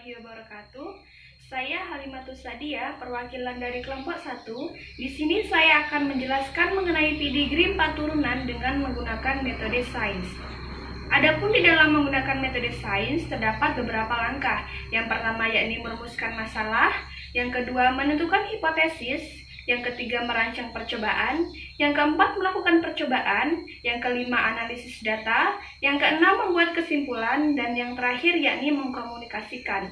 warahmatullahi wabarakatuh. Saya Halimatus Sadia, perwakilan dari kelompok 1. Di sini saya akan menjelaskan mengenai pedigree 4 turunan dengan menggunakan metode sains. Adapun di dalam menggunakan metode sains terdapat beberapa langkah. Yang pertama yakni merumuskan masalah, yang kedua menentukan hipotesis, yang ketiga merancang percobaan, yang keempat melakukan percobaan, yang kelima analisis data, yang keenam membuat kesimpulan, dan yang terakhir yakni mengkomunikasikan.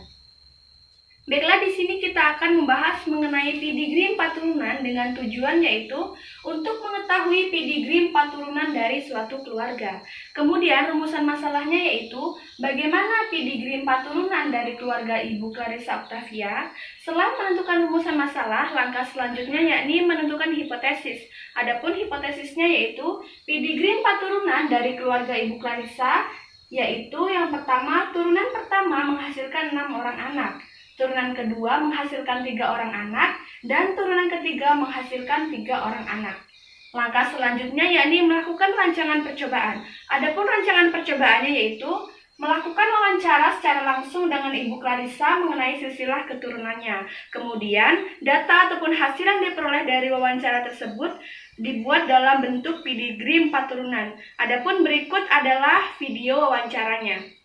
Baiklah, di sini kita akan membahas mengenai pedigree 4 turunan dengan tujuan yaitu untuk mengetahui pedigree 4 turunan dari suatu keluarga. Kemudian rumusan masalahnya yaitu bagaimana pedigree 4 turunan dari keluarga Ibu Clarissa Octavia. Setelah menentukan rumusan masalah, langkah selanjutnya yakni menentukan hipotesis. Adapun hipotesisnya yaitu pedigree 4 turunan dari keluarga Ibu Clarissa, yaitu yang pertama, turunan pertama menghasilkan 6 orang anak. Turunan kedua menghasilkan 3 orang anak, dan turunan ketiga menghasilkan 3 orang anak. Langkah selanjutnya yakni melakukan rancangan percobaan. Adapun rancangan percobaannya yaitu melakukan wawancara secara langsung dengan Ibu Clarissa mengenai silsilah keturunannya. Kemudian, data ataupun hasil yang diperoleh dari wawancara tersebut dibuat dalam bentuk pedigree 4 turunan. Adapun berikut adalah video wawancaranya.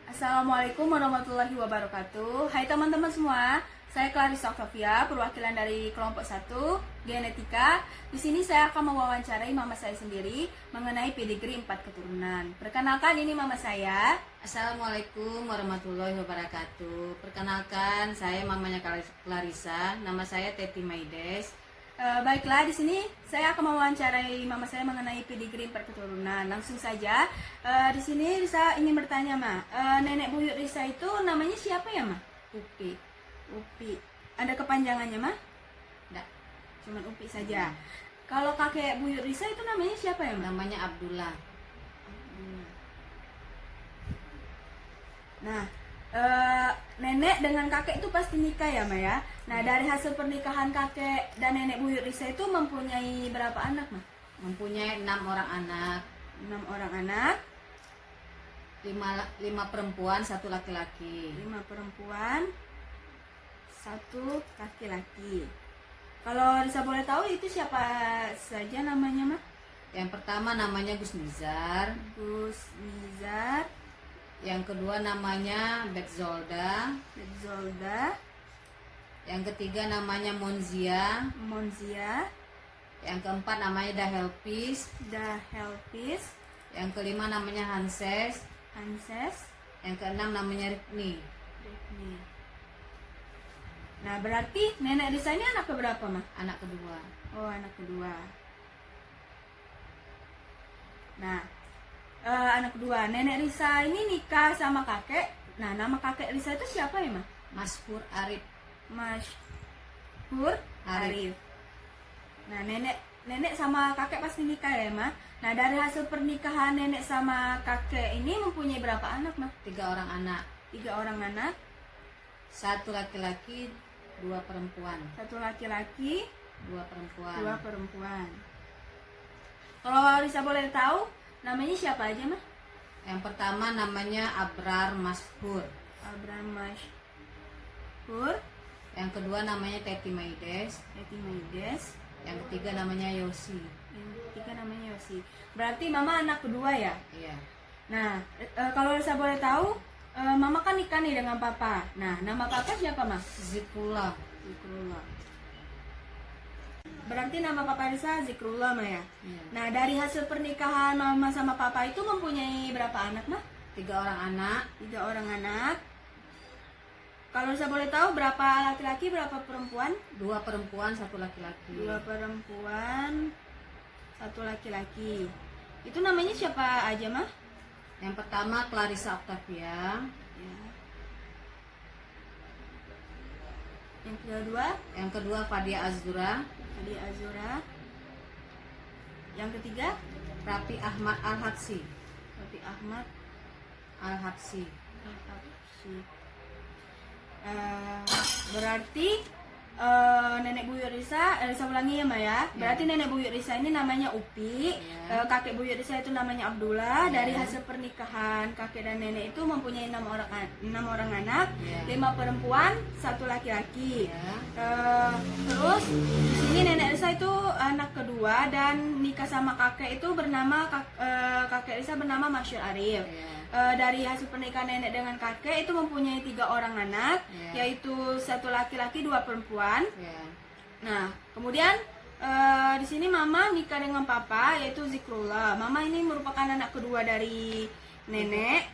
Assalamualaikum warahmatullahi wabarakatuh. Hai teman-teman semua, saya Clarissa Octavia, perwakilan dari kelompok 1 genetika. Di sini saya akan mewawancarai mama saya sendiri mengenai pedigree 4 keturunan. Perkenalkan, ini mama saya. Assalamualaikum warahmatullahi wabarakatuh. Perkenalkan, saya mamanya Clarissa. Nama saya Teti Maides. Baiklah, di sini saya akan mewawancarai mama saya mengenai pedigree 4 keturunan. Langsung saja. Di sini Risa ingin bertanya, Ma. Nenek buyut Risa itu namanya siapa ya, Ma? Upi. Upi. Ada kepanjangannya, Ma? Enggak. Cuman Upi saja. Kalau kakek buyut Risa itu namanya siapa ya, Ma? Namanya Abdullah. Nah, nenek dengan kakek itu pasti nikah ya, Ma ya. Nah, dari hasil pernikahan kakek dan nenek buyut Risa itu mempunyai berapa anak, Ma? Mempunyai 6 orang anak. 6 orang anak. 5 perempuan, 1 laki-laki. 5 perempuan, 1 laki-laki. Kalau Risa boleh tahu itu siapa saja namanya, Ma? Yang pertama namanya Gus Nizar. Gus Nizar. Yang kedua namanya Betzolda. Betzolda. Yang ketiga namanya Monzia. Monzia. Yang keempat namanya Dahelpis. Dahelpis. Yang kelima namanya Hanses. Hanses. Yang keenam namanya Rifni. Rifni. Nah, berarti nenek Risa ini anak keberapa, Ma? Anak kedua. Oh, anak kedua. Nah, anak kedua. Nenek Risa ini nikah sama kakek. Nah, nama kakek Risa itu siapa ya, Ma? Mashhur Arif. Mashhur Arif. Nah, nenek sama kakek pasti nikah ya, Ma? Nah, dari hasil pernikahan nenek sama kakek ini mempunyai berapa anak, Ma? 3 orang anak. 3 orang anak. 1 laki-laki, 2 perempuan. 1 laki-laki, 2 perempuan. 2 perempuan. Kalau Risa boleh tahu, namanya siapa aja, Ma? Yang pertama namanya Abrar Mashhur. Abrar Mashhur. Yang kedua namanya Teti Maides. Teti Maides. Yang ketiga namanya Yosi. Yang ketiga namanya Yosi. Berarti Mama anak kedua ya? Iya. Nah, kalau Risa boleh tahu, Mama kan nikah nih dengan Papa. Nah, nama Papa siapa, Mas? Zikrullah. Zikrullah. Berarti nama Papa Risa Zikrullah, Ma ya? Iya. Nah, dari hasil pernikahan Mama sama Papa itu mempunyai berapa anak, Ma? 3 orang anak. 3 orang anak. Kalau Risa boleh tahu berapa laki-laki, berapa perempuan? 2 perempuan, 1 laki-laki. 2 perempuan, 1 laki-laki. Itu namanya siapa aja, Ma? Yang pertama Clarissa Octavia. Ya. Yang kedua Fadia Azura. Fadia Azura. Yang ketiga Rafi Ahmad Al-Hadsi. Rafi Ahmad Al-Hadsi. Al-Hadsi. Berarti nenek buyut Risa, Risa ulangi ya Ma ya. Berarti nenek buyut Risa ini namanya Upi, kakek buyut Risa itu namanya Abdullah. Dari hasil pernikahan kakek dan nenek itu mempunyai 6 orang anak, 5 perempuan, 1 laki-laki. Terus di sini nenek Risa itu anak kedua dan nikah sama kakek itu bernama kakek Risa bernama Masyur Arif. Dari hasil pernikahan nenek dengan kakek itu mempunyai 3 orang anak, yaitu 1 laki-laki 2 perempuan. Nah, kemudian di sini Mama nikah dengan Papa, yaitu Zikrullah. Mama ini merupakan anak kedua dari nenek.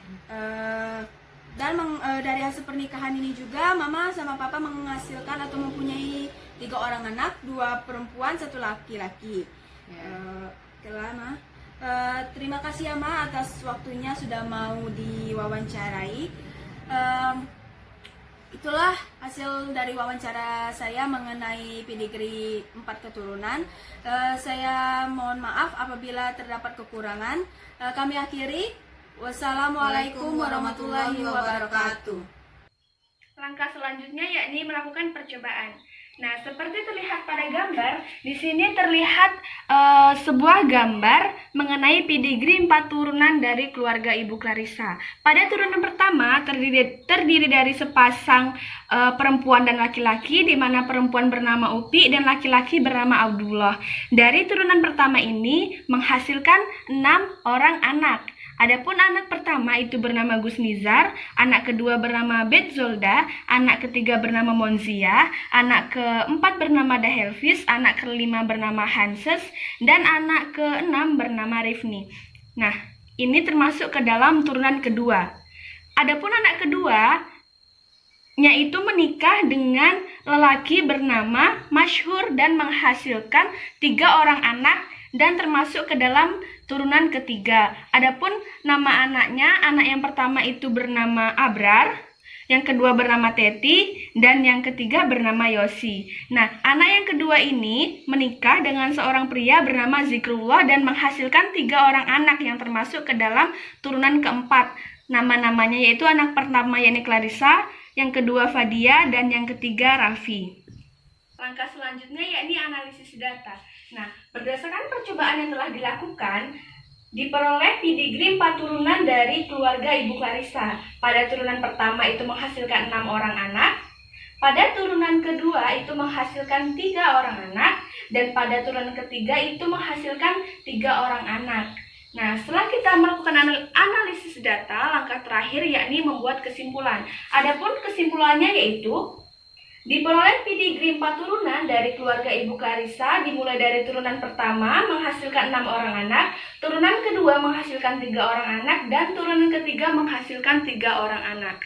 Dan dari hasil pernikahan ini juga Mama sama Papa menghasilkan atau mempunyai 3 orang anak, 2 perempuan, 1 laki-laki. Oke lah, Ma. Terima kasih ya Ma atas waktunya sudah mau diwawancarai. Itulah hasil dari wawancara saya mengenai pedigree 4 keturunan. Saya mohon maaf apabila terdapat kekurangan. Kami akhiri. Wassalamualaikum warahmatullahi wabarakatuh. Langkah selanjutnya yakni melakukan percobaan. Nah, seperti terlihat pada gambar, di sini terlihat sebuah gambar mengenai pedigree 4 turunan dari keluarga Ibu Clarissa. Pada turunan pertama terdiri dari sepasang perempuan dan laki-laki, di mana perempuan bernama Upi dan laki-laki bernama Abdullah. Dari turunan pertama ini menghasilkan 6 orang anak. Adapun anak pertama itu bernama Gus Nizar, anak kedua bernama Betzolda, anak ketiga bernama Monzia, anak keempat bernama Dahelvis, anak kelima bernama Hanses, dan anak keenam bernama Rifni. Nah, ini termasuk ke dalam turunan kedua. Adapun anak kedua yaitu menikah dengan lelaki bernama Masyhur dan menghasilkan 3 orang anak dan termasuk ke dalam turunan ketiga. Adapun nama anaknya, anak yang pertama itu bernama Abrar, yang kedua bernama Teti, dan yang ketiga bernama Yosi. Nah, anak yang kedua ini menikah dengan seorang pria bernama Zikrullah dan menghasilkan 3 orang anak yang termasuk ke dalam turunan keempat. Nama-namanya yaitu anak pertama yakni Clarissa, yang kedua Fadia, dan yang ketiga Raffi. Langkah selanjutnya yakni analisis data. Nah, berdasarkan percobaan yang telah dilakukan, diperoleh pedigree 4 turunan dari keluarga Ibu Clarissa. Pada turunan pertama itu menghasilkan 6 orang anak, pada turunan kedua itu menghasilkan 3 orang anak, dan pada turunan ketiga itu menghasilkan 3 orang anak. Nah, setelah kita melakukan analisis data, langkah terakhir yakni membuat kesimpulan. Adapun kesimpulannya yaitu diperoleh pedigree 4 turunan dari keluarga Ibu Clarissa, dimulai dari turunan pertama menghasilkan 6 orang anak, turunan kedua menghasilkan 3 orang anak, dan turunan ketiga menghasilkan 3 orang anak.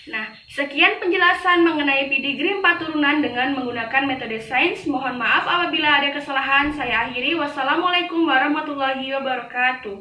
Nah, sekian penjelasan mengenai pedigree 4 turunan dengan menggunakan metode sains. Mohon maaf apabila ada kesalahan. Saya akhiri. Wassalamualaikum warahmatullahi wabarakatuh.